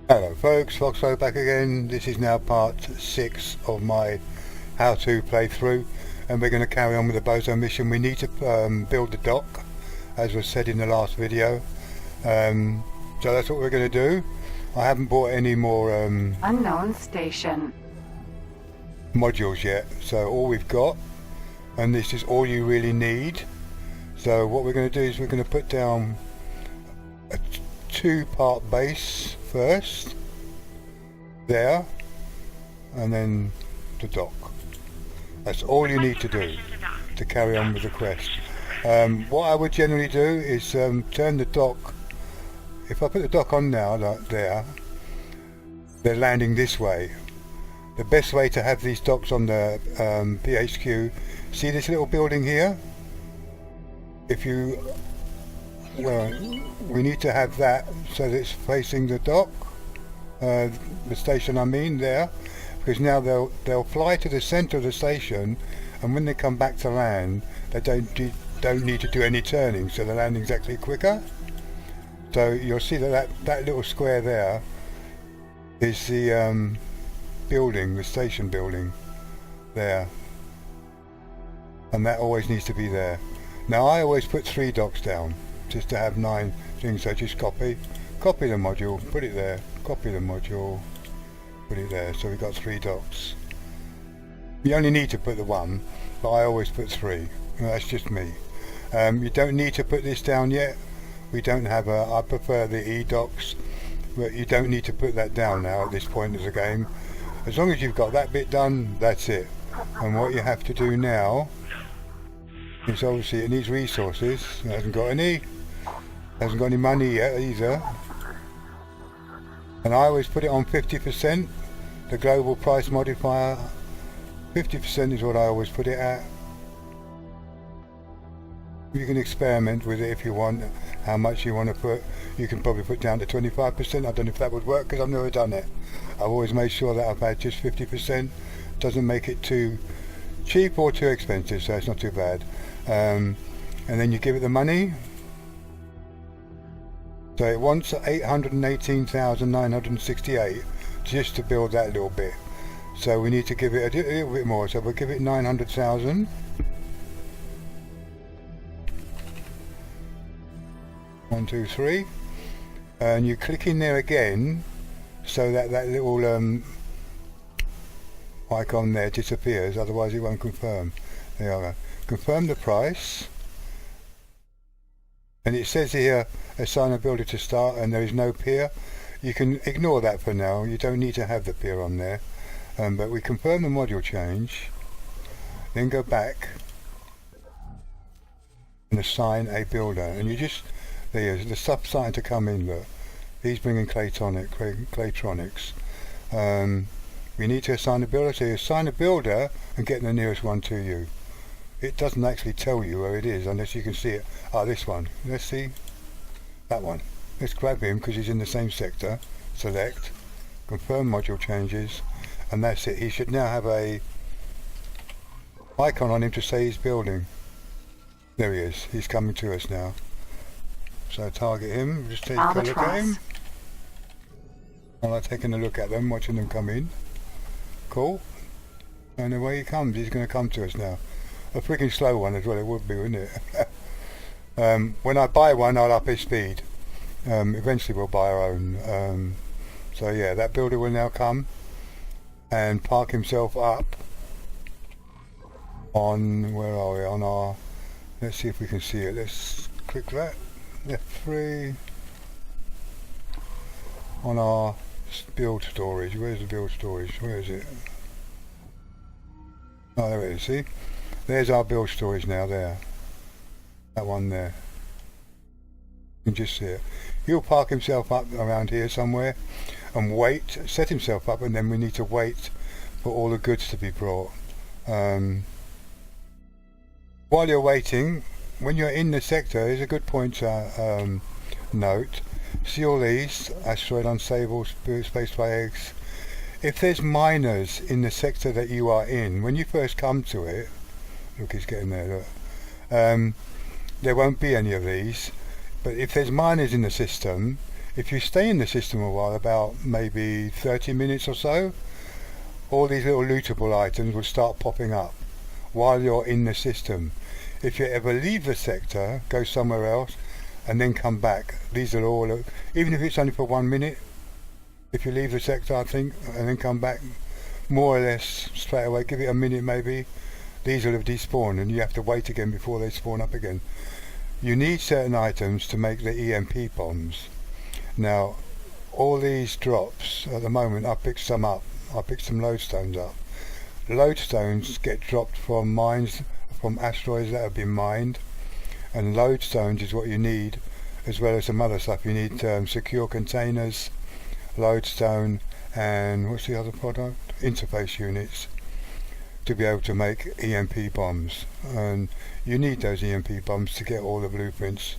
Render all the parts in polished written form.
Hello folks, Foxglow back again. This is now part 6 of my how-to playthrough, and we're going to carry on with the Boso mission. We need to build the dock, as was said in the last video. So that's what we're going to do. I haven't bought any more unknown station modules yet, so all we've got, and this is all you really need. So what we're going to do is we're going to put down a two-part base first, there, and then the dock. That's all you need to do to carry on with the quest. What I would generally do is turn the dock. If I put the dock on now, like there, they're landing this way. The best way to have these docks on the PHQ, see this little building here? Well, we need to have that so that it's facing the dock, the station I mean, there, because now they'll fly to the centre of the station, and when they come back to land, they don't need to do any turning, so the landing's actually quicker. So you'll see that little square there is the building, the station building there, and that always needs to be there. Now I always put 3 docks down, just to have 9 things. So just copy the module, put it there, copy the module, put it there. So we've got 3 docks. You only need to put the 1, but I always put 3. Well, that's just me. You don't need to put this down yet. We don't have I prefer the E docks, but you don't need to put that down now at this point of the game. As long as you've got that bit done, that's it. And what you have to do now is, obviously it needs resources. It hasn't got any money yet either, and I always put it on 50%, the global price modifier. 50% is what I always put it at. You can experiment with it if you want, how much you want to put. You can probably put down to 25%. I don't know if that would work because I've never done it. I've always made sure that I've had just 50%. Doesn't make it too cheap or too expensive, so it's not too bad. And then you give it the money. So it wants 818,968 just to build that little bit. So we need to give it a little bit more. So we'll give it 900,000. 1, 2, 3, and you click in there again, so that little icon there disappears. Otherwise, it won't confirm. There you go. Confirm the price, and it says here assign a builder to start, and there is no peer. You can ignore that for now. You don't need to have the peer on there. But we confirm the module change, then go back and assign a builder, and you just, there's the stuff starting to come in. Look, he's bringing Claytronics. We need to assign a builder, so you assign a builder and get the nearest one to you. It doesn't actually tell you where it is unless you can see it. This one. Let's see. That one. Let's grab him because he's in the same sector. Select. Confirm module changes. And that's it. He should now have a icon on him to say he's building. There he is. He's coming to us now. So target him. Just take a look at him. I like taking a look at them, watching them come in. Cool. And away he comes. He's going to come to us now. A freaking slow one as well, it would be, wouldn't it? When I buy one, I'll up his speed. Eventually we'll buy our own. So yeah, that builder will now come and park himself up on, where are we, on our, let's see if we can see it. Let's click that, F3, on our build storage. Where's the build storage? Where is it? Oh, there it is, see? There's our build storage now, there. That one there. You can just see it. He'll park himself up around here somewhere and wait, set himself up, and then we need to wait for all the goods to be brought. While you're waiting, when you're in the sector, is a good point to note. See all these, asteroid unstable, spacefly eggs. If there's miners in the sector that you are in, when you first come to it, look, he's getting there, look. There won't be any of these, but if there's miners in the system, If you stay in the system a while, about maybe 30 minutes or so, all these little lootable items will start popping up while you're in the system. If you ever leave the sector, go somewhere else, and then come back, these are all, even if it's only for 1 minute, if you leave the sector, I think, and then come back, more or less straight away, give it a minute maybe, these will have despawned, and you have to wait again before they spawn up again. You need certain items to make the EMP bombs. Now, all these drops, at the moment, I picked some up. I picked some lodestones up. Lodestones get dropped from mines, from asteroids that have been mined, and lodestones is what you need, as well as some other stuff. You need secure containers, lodestone, and what's the other product? Interface units, to be able to make EMP bombs. And you need those EMP bombs to get all the blueprints,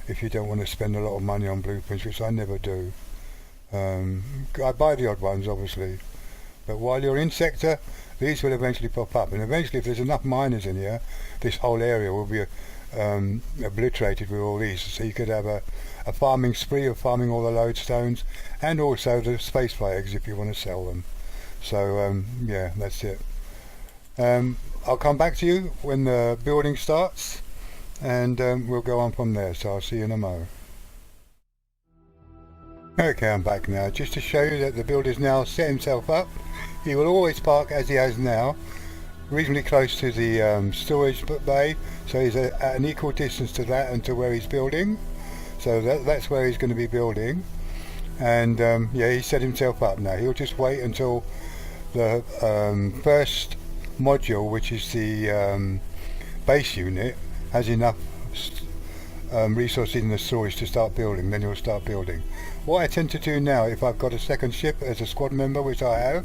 if you don't want to spend a lot of money on blueprints, which I never do. I buy the odd ones, obviously, but while you're in sector, these will eventually pop up, and eventually if there's enough miners in here, this whole area will be obliterated with all these. So you could have a farming spree of farming all the lodestones, and also the spacefly eggs if you want to sell them. So yeah, that's it. I'll come back to you when the building starts, and we'll go on from there. So I'll see you in a mo. Okay, I'm back now, just to show you that the builder's now set himself up. He will always park as he has now, reasonably close to the storage bay, so he's at an equal distance to that and to where he's building. So that's where he's going to be building. And yeah, he set himself up now. He'll just wait until the first module, which is the base unit, has enough resources in the storage to start building. Then he'll start building. What I tend to do now, if I've got a second ship as a squad member, which I have,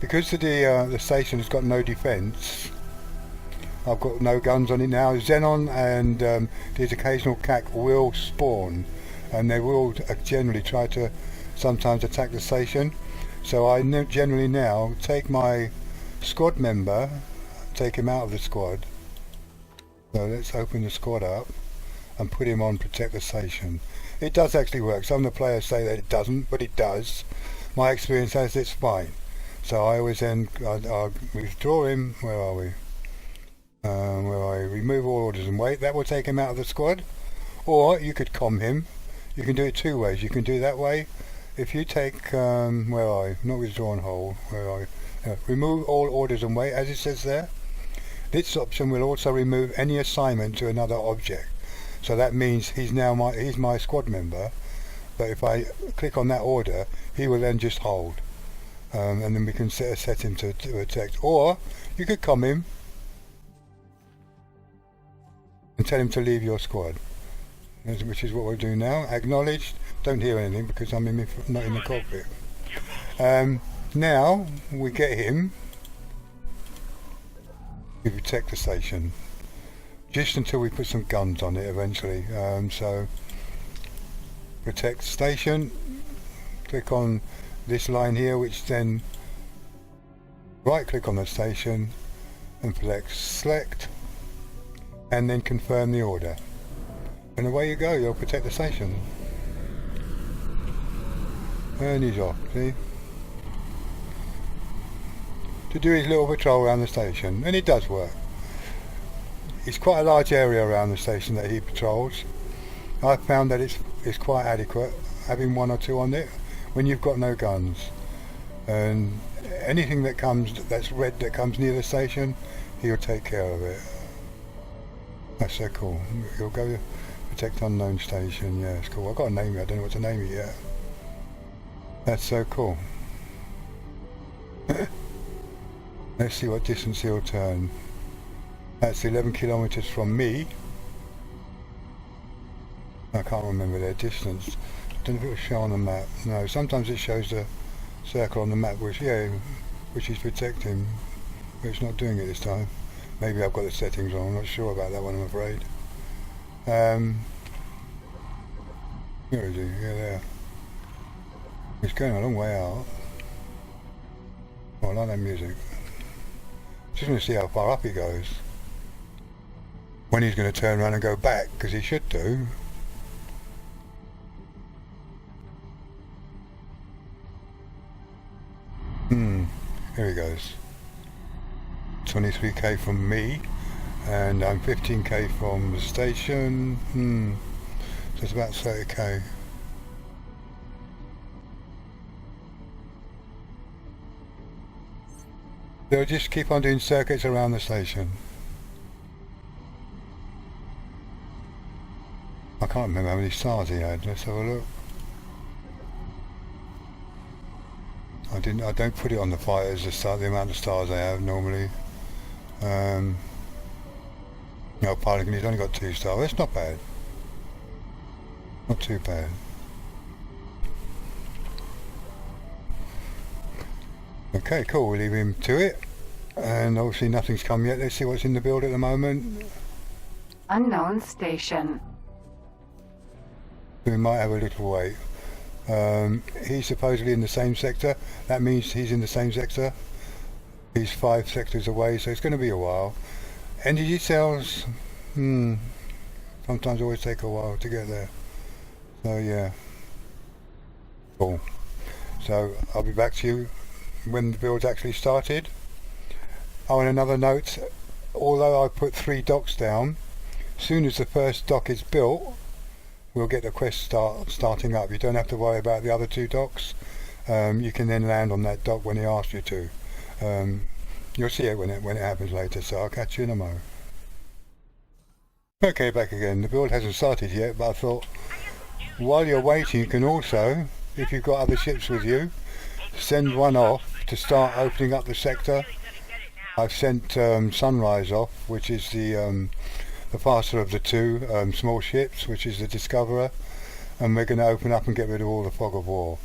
because the station has got no defence, I've got no guns on it now. Xenon and these occasional CAC will spawn, and they will generally try to sometimes attack the station. So I generally now take my squad member, take him out of the squad. So let's open the squad up and put him on protect the station. It does actually work. Some of the players say that it doesn't, but it does. My experience says it's fine. So I always then I'll withdraw him. Where are we? Where I remove all orders and wait. That will take him out of the squad. Or you could comm him. You can do it two ways. You can do that way. If you take where are I? Not withdraw and hold. Where are I? Remove all orders and wait, as it says there. This option will also remove any assignment to another object. So that means he's my squad member, but if I click on that order, he will then just hold, and then we can set him to protect. Or you could comm him and tell him to leave your squad, which is what we'll do now. Acknowledged. Don't hear anything because I'm not in the cockpit. Now we get him. We protect the station. Just until we put some guns on it eventually. So protect station, click on this line here, which then right click on the station and select, and then confirm the order, and away you go. You'll protect the station. And he's off, see, to do his little patrol around the station, and it does work. It's quite a large area around the station that he patrols. I've found that it's quite adequate, having one or two on it when you've got no guns. And anything that's red that comes near the station, he'll take care of it. That's so cool. He'll go protect unknown station. Yeah, it's cool. I've got to name it. I don't know what to name it yet. That's so cool. Let's see what distance he'll turn. That's 11 kilometers from me. I can't remember their distance. Don't know if it will show on the map. No, sometimes it shows the circle on the map, which is protecting, but it's not doing it this time. Maybe I've got the settings wrong. I'm not sure about that one, I'm afraid. Where is he? Yeah, there. He's going a long way out. Oh, I like that music. Just want to see how far up he goes. When he's going to turn around and go back, because he should do. Here he goes. 23k from me, and I'm 15k from the station. So it's about 30k. They'll just keep on doing circuits around the station. I can't remember how many stars he had. Let's have a look. I don't put it on the fighters the amount of stars they have normally. No, Pelican, he's only got 2 stars. That's not bad. Not too bad. Okay, cool. We'll leave him to it. And obviously nothing's come yet. Let's see what's in the build at the moment. Unknown station. We might have a little wait. He's supposedly in the same sector. That means he's in the same sector. He's 5 sectors away, so it's going to be a while. Energy cells, sometimes always take a while to get there. So yeah. Cool. So I'll be back to you when the build's actually started. Oh, and another note, although I put 3 docks down, as soon as the first dock is built, we'll get the quest starting up. You don't have to worry about the other 2 docks. You can then land on that dock when he asks you to. You'll see it when it happens later, so I'll catch you in a mo. Okay, back again. The build hasn't started yet, but I thought while you're waiting, you can also, if you've got other ships with you, send one off to start opening up the sector. I've sent Sunrise off, which is the faster of the 2 small ships, which is the Discoverer, and we're going to open up and get rid of all the fog of war.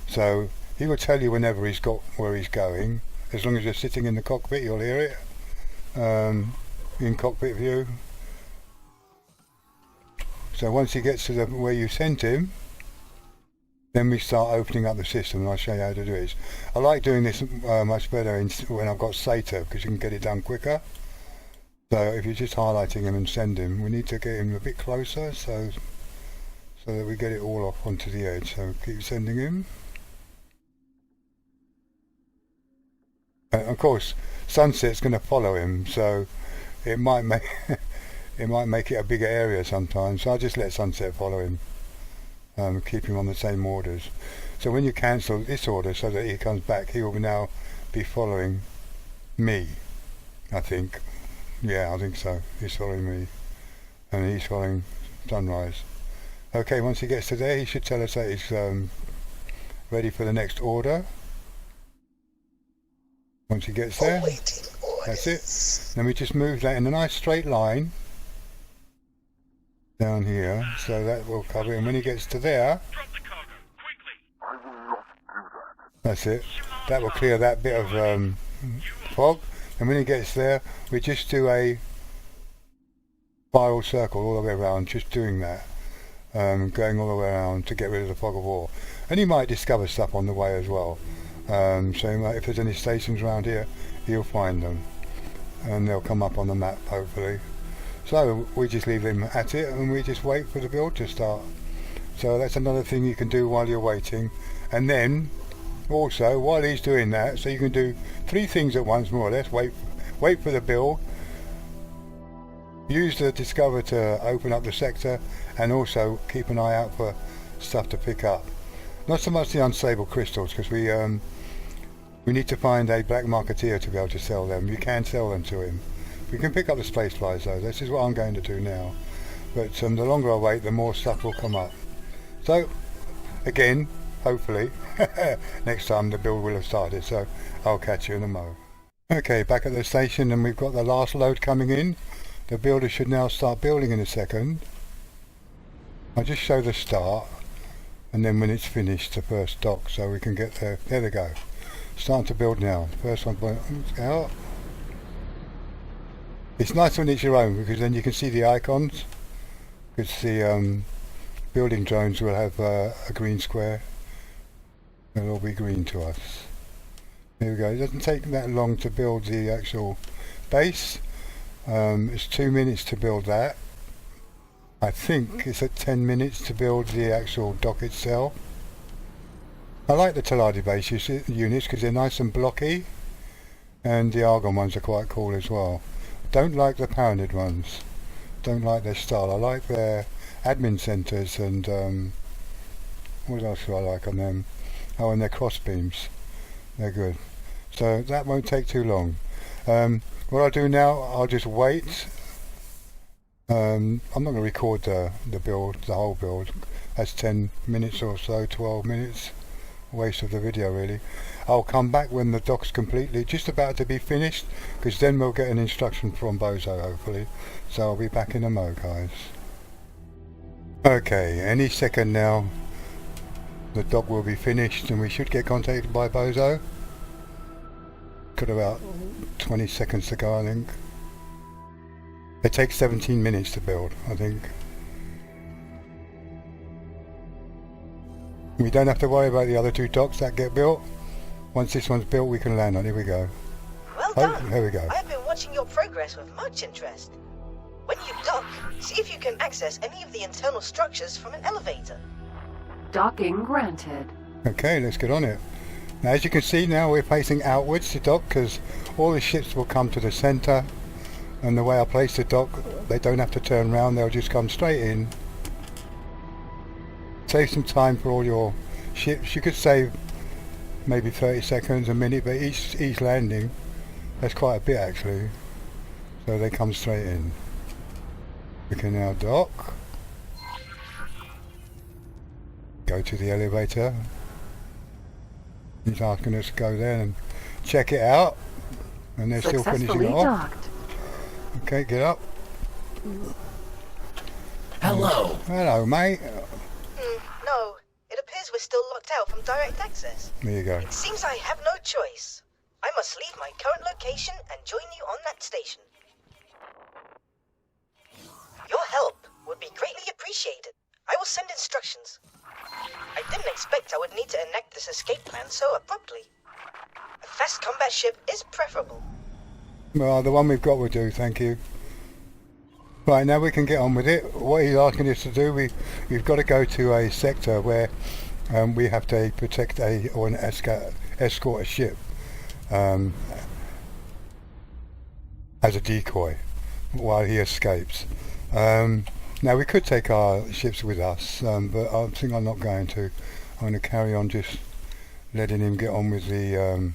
So he will tell you whenever he's got where he's going. As long as you're sitting in the cockpit, you'll hear it in cockpit view. So once he gets to where you sent him, then we start opening up the system, and I'll show you how to do it. I like doing this much better when I've got SATA, because you can get it done quicker. So if you're just highlighting him and send him, we need to get him a bit closer so that we get it all off onto the edge. So keep sending him. Of course, sunset's going to follow him, so it might make it a bigger area sometimes. So I'll just let sunset follow him, keep him on the same orders. So when you cancel this order so that he comes back, he will now be following me, I think. Yeah, I think so. He's following me, and he's following Sunrise. Okay, once he gets to there, he should tell us that he's ready for the next order. Once he gets there, that's it. Then we just move that in a nice straight line down here, so that will cover it. And when he gets to there, that's it. That will clear that bit of fog. And when he gets there, we just do a spiral circle all the way around, just doing that, going all the way around to get rid of the fog of war. And he might discover stuff on the way as well. So if there's any stations around here, he'll find them, and they'll come up on the map hopefully. So we just leave him at it, and we just wait for the build to start. So that's another thing you can do while you're waiting. And then also while he's doing that, so you can do 3 things at once more or less. Wait for the build, use the Discover to open up the sector, and also keep an eye out for stuff to pick up. Not so much the unstable crystals, because we need to find a black marketeer to be able to sell them. You can sell them to him. We can pick up the space flies though. This is what I'm going to do now. But the longer I wait, the more stuff will come up. So again, hopefully next time the build will have started. So I'll catch you in a mo. Okay, back at the station, and we've got the last load coming in. The builder should now start building in a second. I'll just show the start, and then when it's finished, the first dock, so we can get there. There they go. Starting to build now. First one out. It's nice when it's your own, because then you can see the icons. Because the building drones will have a green square. They'll all be green to us. There we go. It doesn't take that long to build the actual base. It's 2 minutes to build that. I think it's at 10 minutes to build the actual dock itself. I like the Taladi base units because they're nice and blocky, and the Argon ones are quite cool as well. Don't like the pounded ones. Don't like their style. I like their admin centres and what else do I like on them? Oh, and their cross beams. They're good. So that won't take too long. What I'll do now, I'll just wait. I'm not going to record the build, the whole build. That's 10 minutes or so, 12 minutes. Waste of the video really. I'll come back when the dock's completely just about to be finished, because then we'll get an instruction from Boso hopefully. So I'll be back in a mo, guys. Okay, any second now the dock will be finished and we should get contacted by Boso. Got about 20 seconds to go, I think. It takes 17 minutes to build, I think. We don't have to worry about the other two docks that get built. Once this one's built, we can land on it. Here we go. Well done. Oh, here we go. I have been watching your progress with much interest. When you dock, see if you can access any of the internal structures from an elevator. Docking granted. Okay, let's get on it. Now, as you can see now, we're facing outwards to dock because all the ships will come to the centre. And the way I place the dock, they don't have to turn around, they'll just come straight in. Save some time for all your ships. You could save maybe 30 seconds, a minute, but each landing, that's quite a bit actually. So they come straight in. We can now dock. Go to the elevator. He's asking us to go there and check it out. And they're still finishing it off. Docked. Okay, get up. Hello. Hello, mate. No, it appears we're still locked out from direct access. There you go. It seems I have no choice. I must leave my current location and join you on that station. Your help would be greatly appreciated. I will send instructions. I didn't expect I would need to enact this escape plan so abruptly. A fast combat ship is preferable. Well, the one we've got will do, thank you. Right, now we can get on with it. What he's asking us to do, we've got to go to a sector where we have to protect escort a ship as a decoy while he escapes. Now we could take our ships with us, but I think I'm not going to. I'm going to carry on just letting him get on with the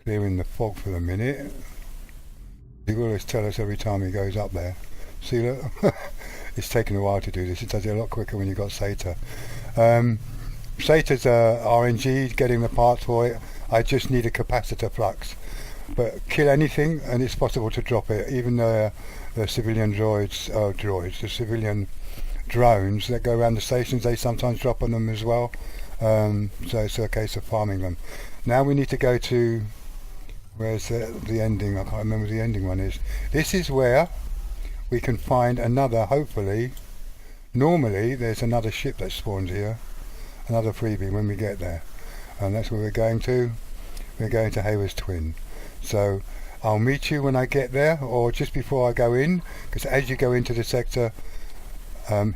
clearing the fog for the minute. He will always tell us every time he goes up there. See, look, it's taken a while to do this. It does it a lot quicker when you've got SATA. SATA's RNG, getting the parts for it. I just need a capacitor flux. But kill anything and it's possible to drop it. Even the civilian the civilian drones that go around the stations, they sometimes drop on them as well. So it's a case of farming them. Now we need to go to, where's the ending? I can't remember what the ending one is. This is where we can find another, hopefully, normally there's another ship that spawns here, another freebie when we get there. And that's where we're going to. We're going to Hayward's Twin. So I'll meet you when I get there, or just before I go in, because as you go into the sector,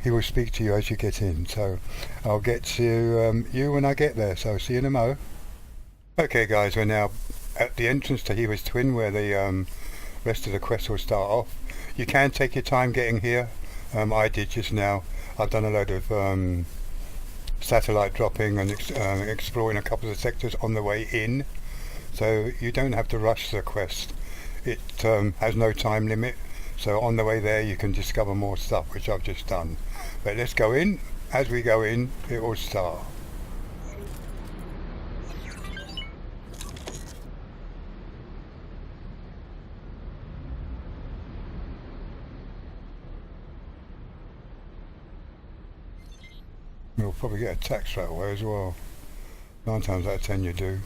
he will speak to you as you get in. So I'll get to you when I get there. So see you in a mo. Okay guys, we're now at the entrance to Hayward's Twin, where the rest of the quest will start off. You can take your time getting here. I did just now. I've done a load of satellite dropping and exploring a couple of sectors on the way in. So you don't have to rush the quest. It has no time limit. So on the way there you can discover more stuff, which I've just done. But let's go in. As we go in, it will start. You'll probably get attacked straight away as well. 9 times out of 10 you do.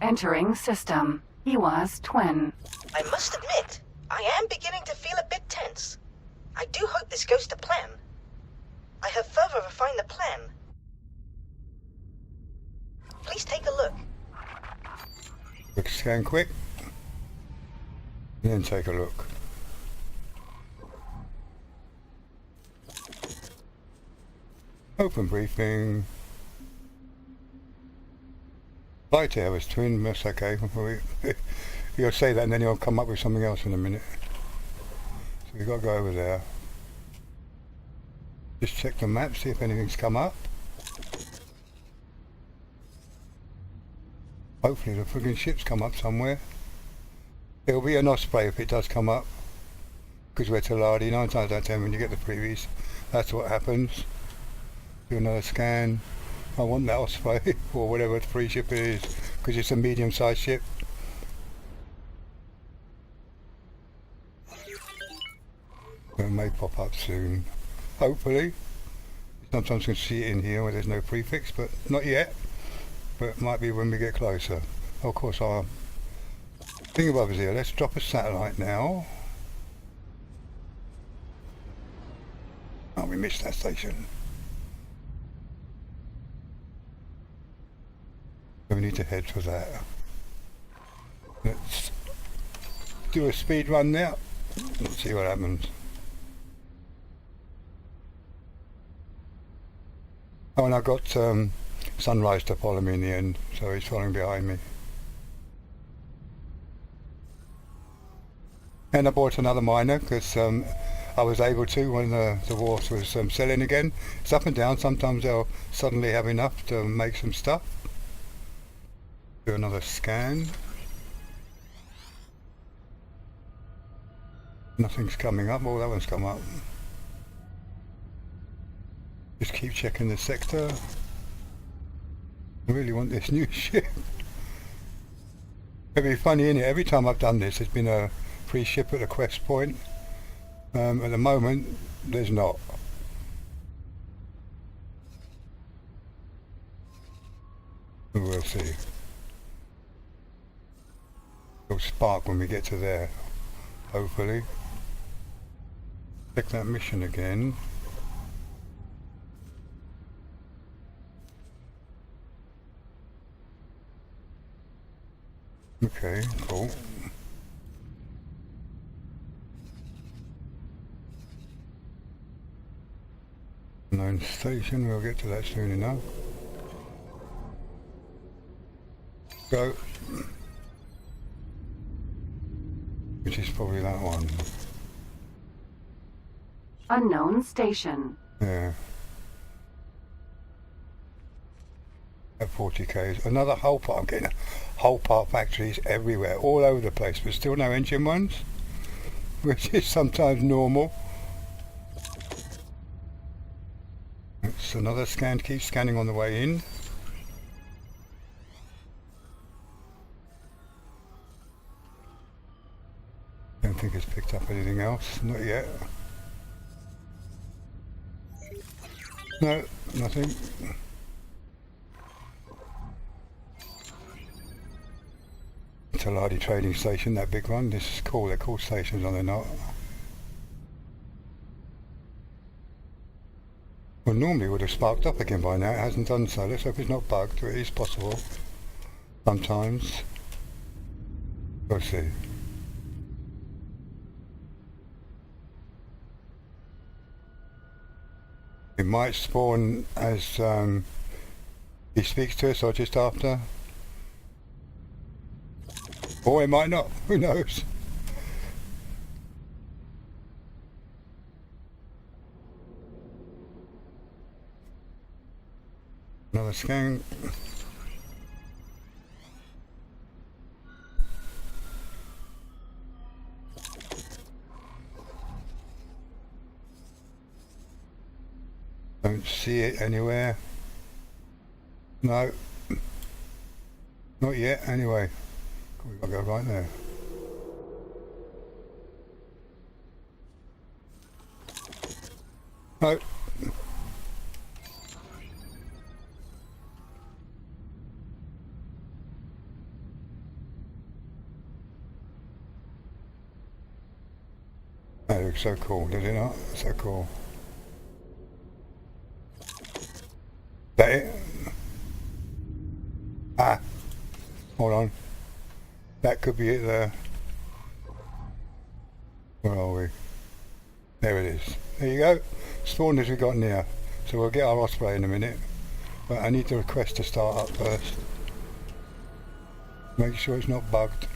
Entering system. Iwa's Twin. I must admit, I am beginning to feel a bit tense. I do hope this goes to plan. I have further refined the plan. Please take a look. Quick scan quick. And then take a look. Open briefing. Right there was twin, that's okay. You'll say that and then you'll come up with something else in a minute. So we've got to go over there. Just check the map, see if anything's come up. Hopefully the friggin' ship's come up somewhere. It'll be an Osprey if it does come up. Because we're Taladi, 9 times out of 10 when you get the freebies, that's what happens. Do another scan. I want that Osprey, or whatever the free ship is, because it's a medium-sized ship. It may pop up soon, hopefully. Sometimes you can see it in here where there's no prefix, but not yet. But it might be when we get closer. Of course, our thing above is here. Let's drop a satellite now. Oh, we missed that station. We need to head for that. Let's do a speed run now. Let's see what happens. Oh, and I got Sunrise to follow me in the end, so he's following behind me. And I bought another miner because I was able to when the wharf was selling again. It's up and down. Sometimes they'll suddenly have enough to make some stuff. Do another scan. Nothing's coming up. Oh, that one's come up. Just keep checking the sector. I really want this new ship. It'd be funny, innit? Every time I've done this, there's been a free ship at a quest point. At the moment, there's not. We'll see. It'll spark when we get to there, hopefully. Check that mission again. Okay, cool. Known station, we'll get to that soon enough. Go. Which is probably that one. Unknown station. Yeah. At 40k. Another hull part. I'm getting hull part factories everywhere, all over the place, but still no engine ones, which is sometimes normal. It's another scan. Keep scanning on the way in. Don't think it's picked up anything else. Not yet. No, nothing. Taladi trading station, that big one. This is cool. They're called stations, are they not? Well, normally it would have sparked up again by now. It hasn't done so. Let's hope it's not bugged. It is possible. Sometimes. We'll see. It might spawn as he speaks to us or just after. Or it might not. Who knows? Another scan. Don't see it anywhere. No. Not yet, anyway. We've got to go right there. No. That looks so cool, does it not? So cool. That it? Ah. Hold on. That could be it there. Where are we? There it is. There you go. Spawn as we got near. So we'll get our Osprey in a minute. But I need the request to start up first. Make sure it's not bugged.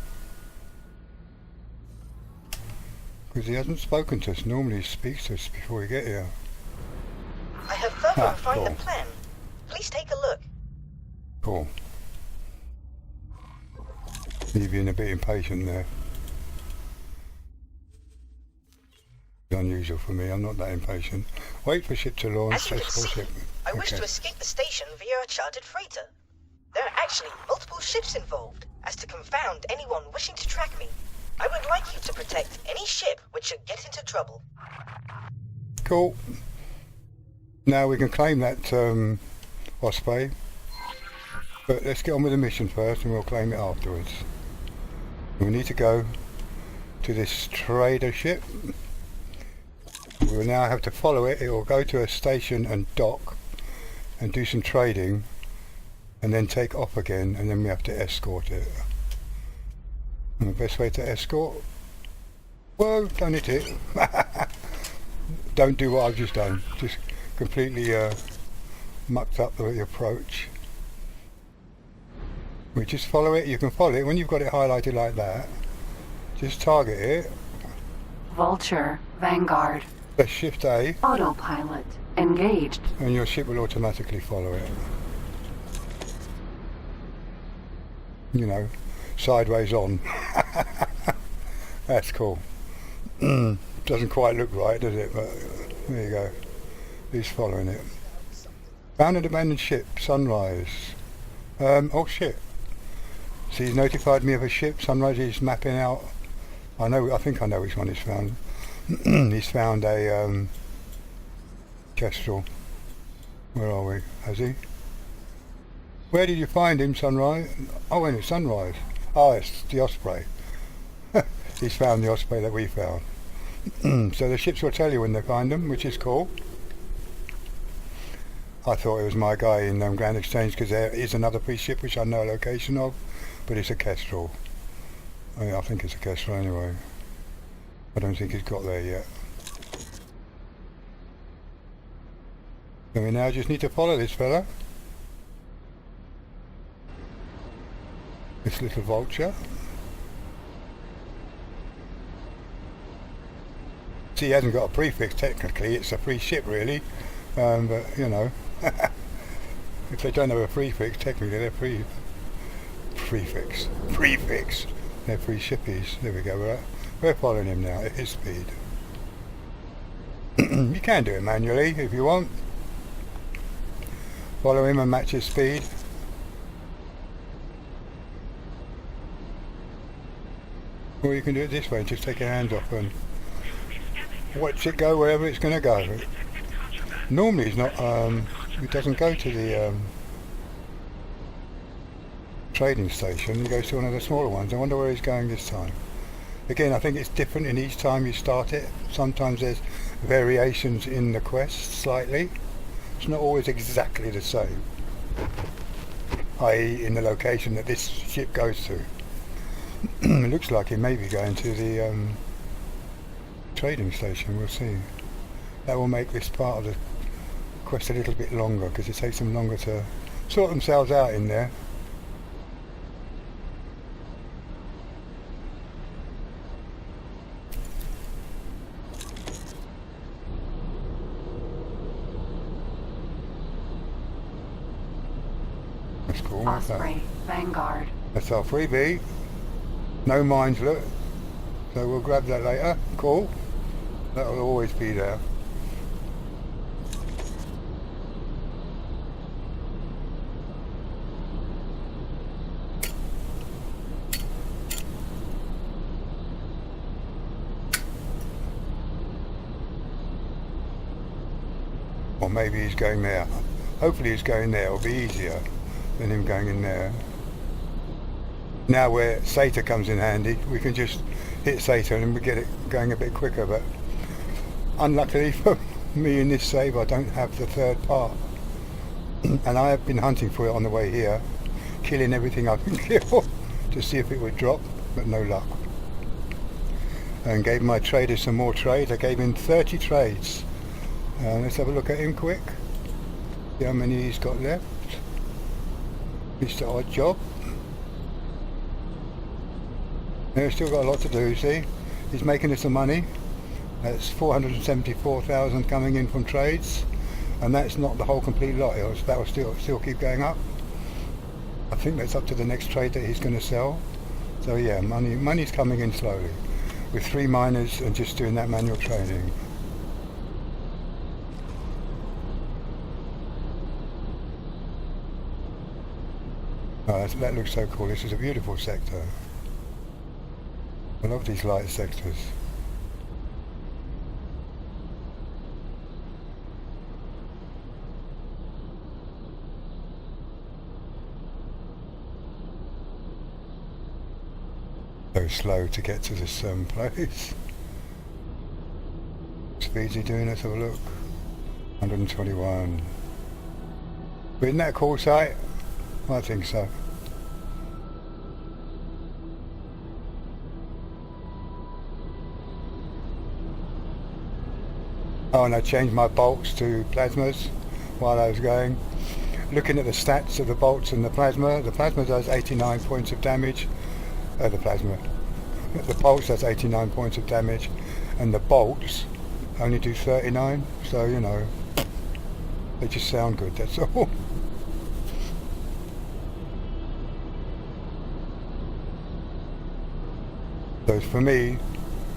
Because he hasn't spoken to us. Normally he speaks to us before we get here. I have further refined cool. the plan. Please take a look. Cool. You're being a bit impatient there. It's unusual for me. I'm not that impatient. Wait for ship to launch. As you can see, Ship. I wish Okay. to escape the station via a chartered freighter. There are actually multiple ships involved, as to confound anyone wishing to track me. I would like you to protect any ship which should get into trouble. Cool. Now we can claim that Osprey. But let's get on with the mission first and we'll claim it afterwards. We need to go to this trader ship. We'll now have to follow it. It will go to a station and dock and do some trading and then take off again, and then we have to escort it. And the best way to escort? Whoa, don't hit it. Don't do what I've just done. Just completely mucked up the approach. We just follow it. You can follow it when you've got it highlighted like that. Just target it. Vulture, Vanguard, Press Shift A Autopilot, engaged. and your ship will automatically follow it. You know, sideways on. That's cool. Doesn't quite look right, does it? But there you go. He's following it. Found an abandoned ship, Sunrise. Oh shit. So he's notified me of a ship, Sunrise. He's mapping out. I think I know which one he's found. He's found a Kestrel. Where are we? Has he? Where did you find him, Sunrise? Oh, and it's Sunrise. Oh, it's the Osprey. He's found the Osprey that we found. So the ships will tell you when they find them, which is cool. I thought it was my guy in Grand Exchange because there is another pre-ship which I know a location of, but it's a Kestrel. I think it's a Kestrel anyway. I don't think he's got there yet. So we now just need to follow this fella. This little vulture. See, he hasn't got a prefix technically, it's a free ship really, but you know, if they don't have a prefix, technically they're prefix, they're free shippies. There we go, we're following him now at his speed. You can do it manually if you want. Follow him and match his speed. Or you can do it this way, just take your hands off and watch it go wherever it's going to go. Normally it's not, it doesn't go to the trading station, it goes to one of the smaller ones. I wonder where he's going this time. Again, I think it's different in each time you start it. Sometimes there's variations in the quest slightly. It's not always exactly the same, i.e. in the location that this ship goes to. It looks like he may be going to the trading station, we'll see. That will make this part of the quest a little bit longer because it takes them longer to sort themselves out in there. That's cool. What's that? Osprey, Vanguard. That's our freebie. No mines, look. So we'll grab that later. Cool. That'll always be there. Or maybe he's going there. Hopefully he's going there. It'll be easier than him going in there. Now where SATA comes in handy, we can just hit SATA and we get it going a bit quicker, but unluckily for me in this save I don't have the third part. And I have been hunting for it on the way here, killing everything I can kill to see if it would drop, but no luck. And gave my trader some more trades. I gave him 30 trades. Let's have a look at him quick. See how many he's got left. Mr. Odd Job. He's still got a lot to do, see? He's making us some money. That's 474,000 coming in from trades, and that's not the whole complete lot. That will still keep going up. I think that's up to the next trade that he's going to sell. So yeah, money's coming in slowly with 3 miners and just doing that manual trading. Oh, that looks so cool. This is a beautiful sector. I love these light sectors. So slow to get to this place. Speed's he doing? Let's have a look. 121. But isn't that a cool site? I think so. Oh, and I changed my bolts to plasmas while I was going. Looking at the stats of the bolts and the plasma does 89 points of damage. The bolts does 89 points of damage, and the bolts only do 39. So you know, they just sound good. That's all. So for me,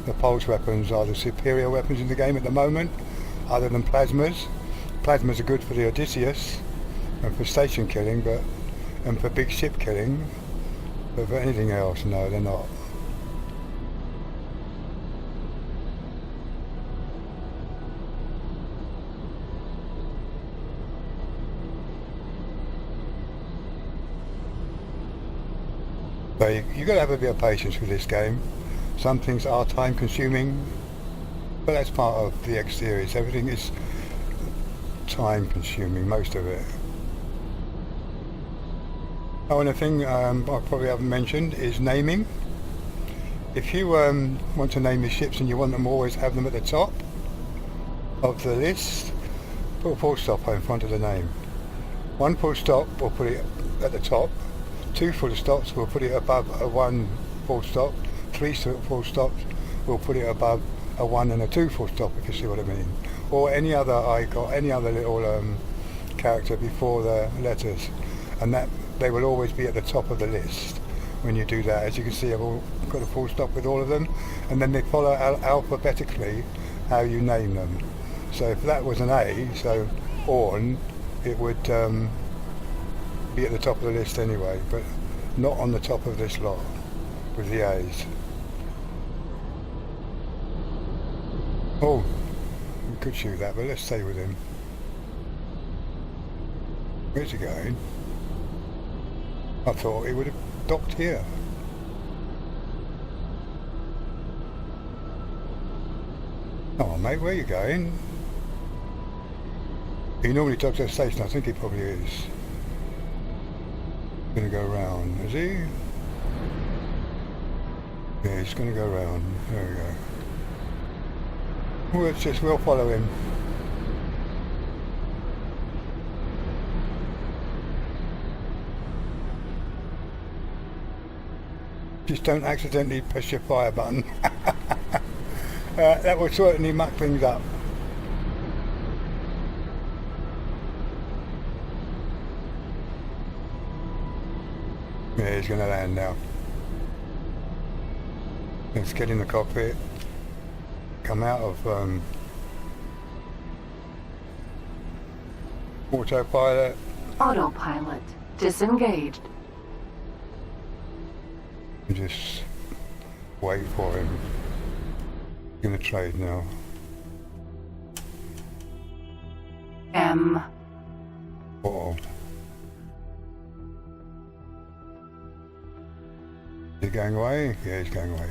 the pulse weapons are the superior weapons in the game at the moment, other than plasmas. Plasmas are good for the Odysseus and for station killing, and for big ship killing, but for anything else, no, they're not. So you've got to have a bit of patience with this game. Some things are time consuming, but that's part of the X series. Everything is time consuming, most of it. Oh, and a thing I probably haven't mentioned is naming. If you want to name your ships and you want them always have them at the top of the list, put a full stop in front of the name. 1 full stop will put it at the top. 2 full stops will put it above a 1 full stop. 3 full stops will put it above a 1 and a 2 full stop, if you see what I mean. Or any other icon, any other little character before the letters, and that they will always be at the top of the list when you do that. As you can see, I've got a full stop with all of them, and then they follow alphabetically how you name them. So if that was an A, so Orn, it would be at the top of the list anyway, but not on the top of this lot with the A's. Oh, we could shoot that, but let's stay with him. Where's he going? I thought he would have docked here. Oh mate, where are you going? He normally docks at the station. I think he probably is. Gonna go round, is he? Yeah, he's gonna go round. There we go. We'll follow him. Just don't accidentally press your fire button. That will certainly muck things up. Yeah, he's going to land now. Let's get in the cockpit. Come out of autopilot. Autopilot disengaged. And just wait for him. Gonna trade now. M. Uh-oh. Is he going away? Yeah, he's going away.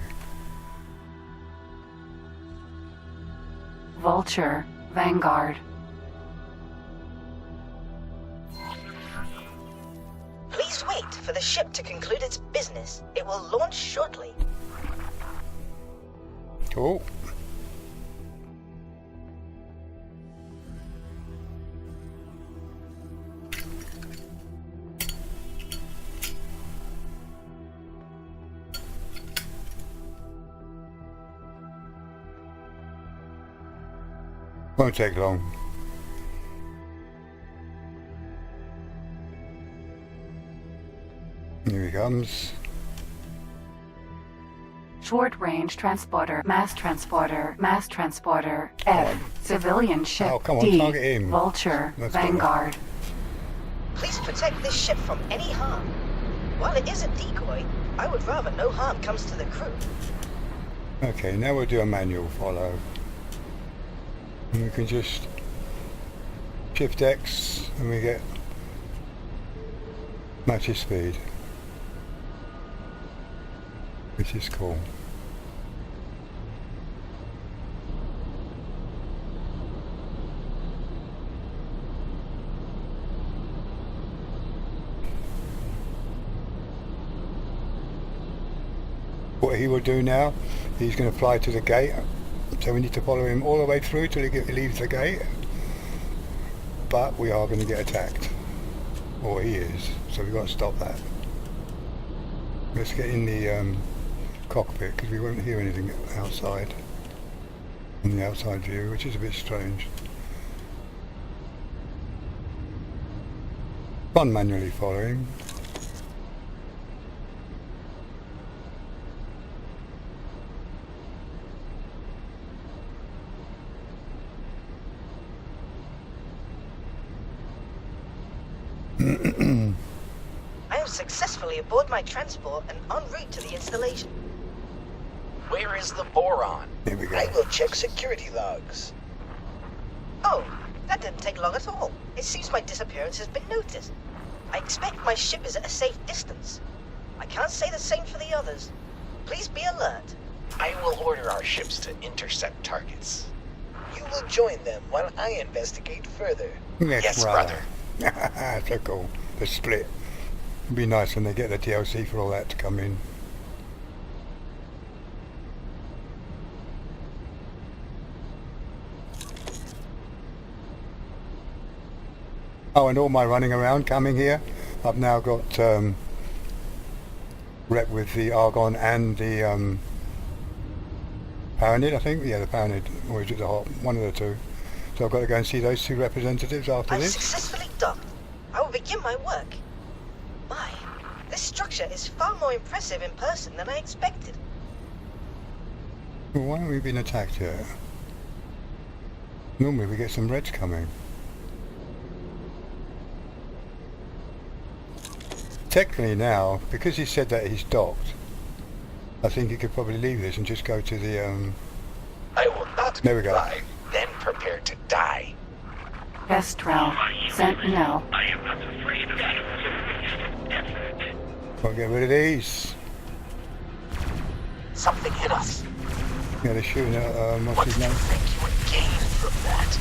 Vulture Vanguard. Please wait for the ship to conclude its business. It will launch shortly. Cool. Won't take long. Here he comes. Short range transporter, mass transporter, mass transporter, F, civilian ship, Oh, come on, D, target him. Vulture, Let's go. Vanguard. Please protect this ship from any harm. While it is a decoy, I would rather no harm comes to the crew. Okay, now we'll do a manual follow. And we can just shift X and we get matches speed, which is cool. What he will do now, he's going to fly to the gate, so we need to follow him all the way through till he leaves the gate, but we are going to get attacked, or he is, so we've got to stop that. Let's get in the cockpit, because we won't hear anything outside, in the outside view, which is a bit strange. Fun manually following. I am successfully aboard my transport and en route to the installation. Where is the boron? Here we go. I will check security logs. Oh, that didn't take long at all. It seems my disappearance has been noticed. I expect my ship is at a safe distance. I can't say the same for the others. Please be alert. I will order our ships to intercept targets. You will join them while I investigate further. Yes, brother. So cool. The split. It'd be nice when they get the DLC for all that to come in. Oh, and all my running around coming here, I've now got rep with the Argon and the Paranid, I think. Yeah, the Paranid, or is it the Hot? One of the two. So I've got to go and see those two representatives after I've this. successfully docked. I will begin my work. My, this structure is far more impressive in person than I expected. Well, why haven't we been attacked yet? Normally we get some reds coming. Technically now, because he said that he's docked, I think he could probably leave this and just go to the I will not There we go. comply, then prepare to die. Kestrel, Sentinel, I am not afraid of you. Effort. I'll get rid of these. Something hit us. Yeah, they're shooting at what's What his do you name? think you would gain from that?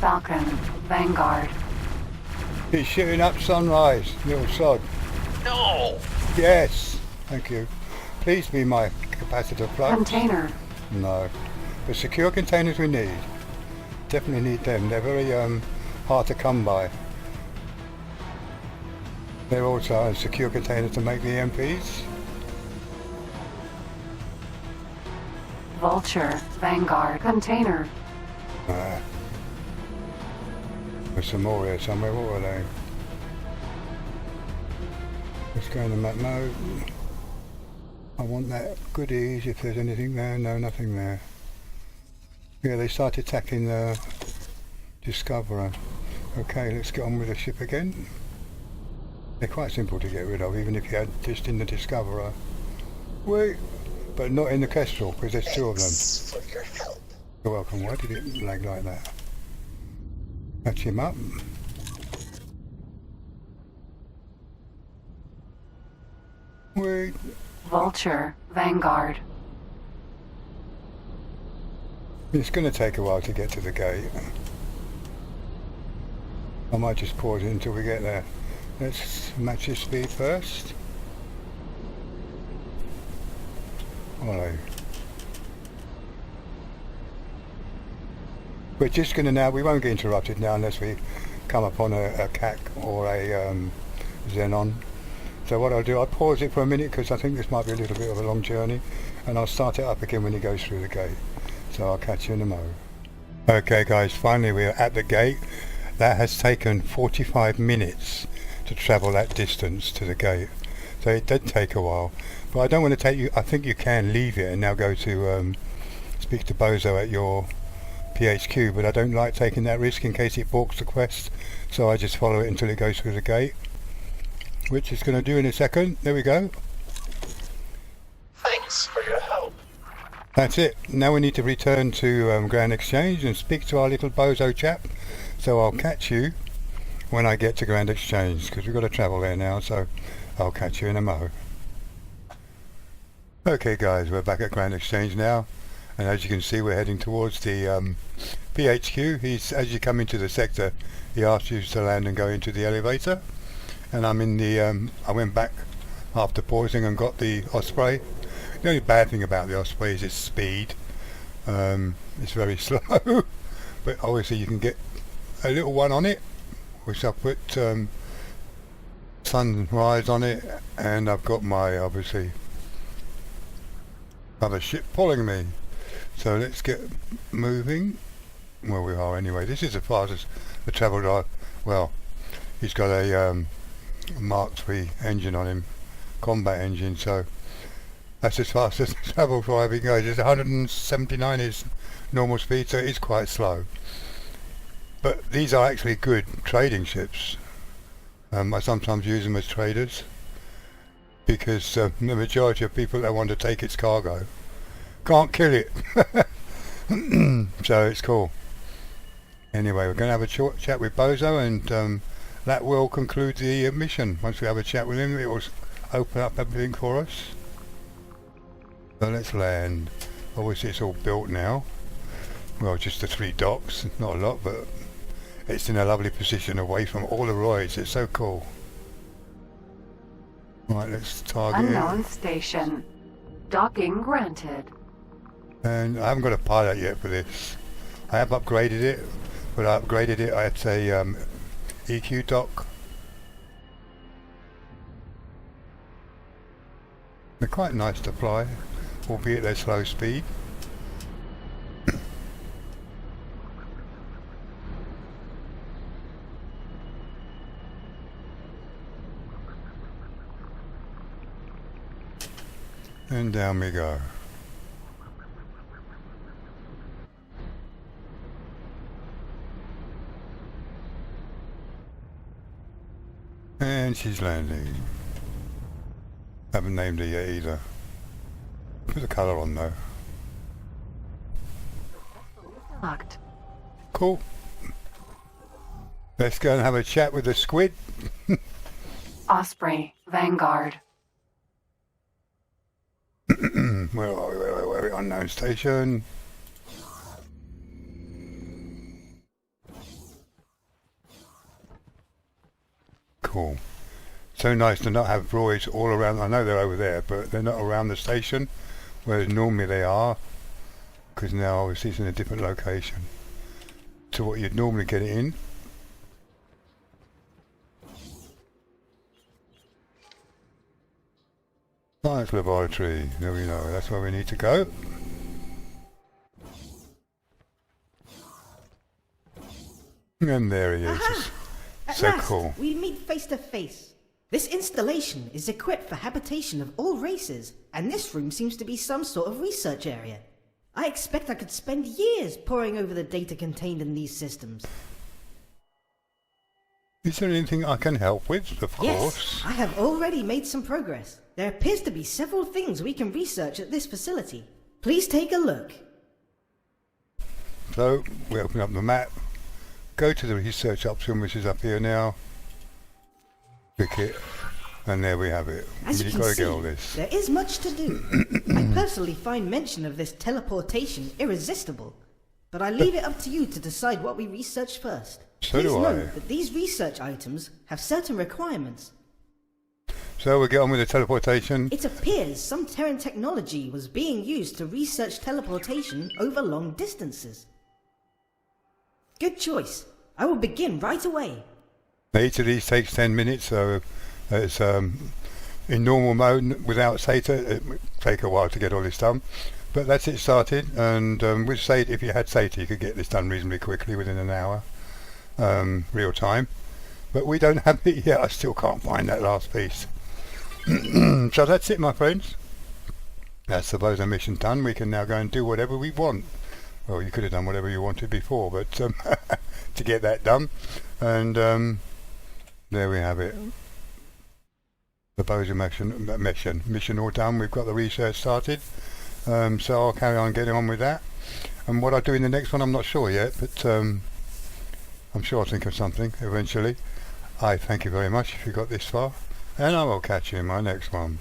Falcon, Vanguard. He's shooting up Sunrise, little sod. No! Yes, thank you. Please be my capacitor plug. Container, No, the secure containers we need. Definitely need them. They're very hard to come by. They're also a secure container to make the EMPs. Vulture, Vanguard, Container, There's some more here somewhere. What were they? Let's go in the map mode. I want that goodies if there's anything there. No, nothing there. Yeah, they started attacking the Discoverer. Okay, let's get on with the ship again. They're quite simple to get rid of, even if you had just in the Discoverer. Wait, but not in the Kestrel, because there's two of them. Thanks for your help. You're welcome. Why did it lag like that? Catch him up. Wait. Vulture, Vanguard. It's going to take a while to get to the gate. I might just pause it until we get there. Let's match his speed first. Follow. We're just going to now, we won't get interrupted now unless we come upon a CAC or a Xenon. So what I'll do, I'll pause it for a minute because I think this might be a little bit of a long journey, and I'll start it up again when he goes through the gate. So I'll catch you in a mo. Okay guys, finally we're at the gate. That has taken 45 minutes to travel that distance to the gate. So it did take a while. But I don't want to take you, I think you can leave it and now go to speak to Boso at your PHQ, but I don't like taking that risk in case it balks the quest. So I just follow it until it goes through the gate, which it's going to do in a second. There we go. Thanks for your help. That's it. Now we need to return to Grand Exchange and speak to our little Boso chap. So I'll catch you when I get to Grand Exchange, because we've got to travel there now, so I'll catch you in a mo. Okay guys, we're back at Grand Exchange now, and as you can see we're heading towards the PHQ. As you come into the sector, he asks you to land and go into the elevator, and I'm in the I went back after pausing and got the Osprey. The only bad thing about the Osprey is its speed. It's very slow, but obviously you can get a little one on it, which I've put sunrise on it, and I've got my obviously other ship pulling me. So let's get moving. Well, we are anyway. This is as far as the travel drive. Well, he's got a Mark III engine on him, combat engine, so that's as fast as the travel driving goes. It's 179 is normal speed, so it is quite slow. But these are actually good trading ships. I sometimes use them as traders because the majority of people that want to take its cargo can't kill it. So it's cool. Anyway, we're going to have a short chat with Boso, and that will conclude the mission. Once we have a chat with him, it will open up everything for us. So let's land. Obviously it's all built now. Well, just the 3 docks, not a lot, but it's in a lovely position away from all the roids. It's so cool. Right, let's target Unknown it. station. Docking granted. And I haven't got a pilot yet for this. I have upgraded it, but I upgraded it at a EQ dock. They're quite nice to fly, albeit they're slow speed. And down we go. And she's landing. Haven't named her yet either. Put the colour on though. Locked. Cool. Let's go and have a chat with the squid. Osprey. Vanguard. Where are we? Where are we? Unknown station. Cool. So nice to not have droids all around. I know they're over there, but they're not around the station, whereas normally they are, because now obviously it's in a different location to what you'd normally get it in. Science laboratory, there we know, that's where we need to go. And there he is. At So last, cool. we meet face to face. This installation is equipped for habitation of all races, and this room seems to be some sort of research area. I expect I could spend years poring over the data contained in these systems. Is there anything I can help with? Of course. Yes, I have already made some progress. There appears to be several things we can research at this facility. Please take a look. So, we open up the map, go to the research option, which is up here now, click it, and there we have it. As you You've can got to see, get all this. there is much to do. I personally find mention of this teleportation irresistible, but I leave it up to you to decide what we research first. So Please do I. note that these research items have certain requirements. So we'll get on with the teleportation. It appears some Terran technology was being used to research teleportation over long distances. Good choice. I will begin right away. Each of these takes 10 minutes, so it's in normal mode without SATA. It would take a while to get all this done. But that's it started, and with SATA, if you had SATA, you could get this done reasonably quickly, within an hour, real time. But we don't have it yet. I still can't find that last piece. So that's it, my friends. That's the Boso mission done. We can now go and do whatever we want. Well, you could have done whatever you wanted before, but to get that done. And there we have it. The Boso mission all done. We've got the research started. So I'll carry on getting on with that. And what I do in the next one, I'm not sure yet, but I'm sure I'll think of something eventually. I thank you very much if you got this far, and I will catch you in my next one.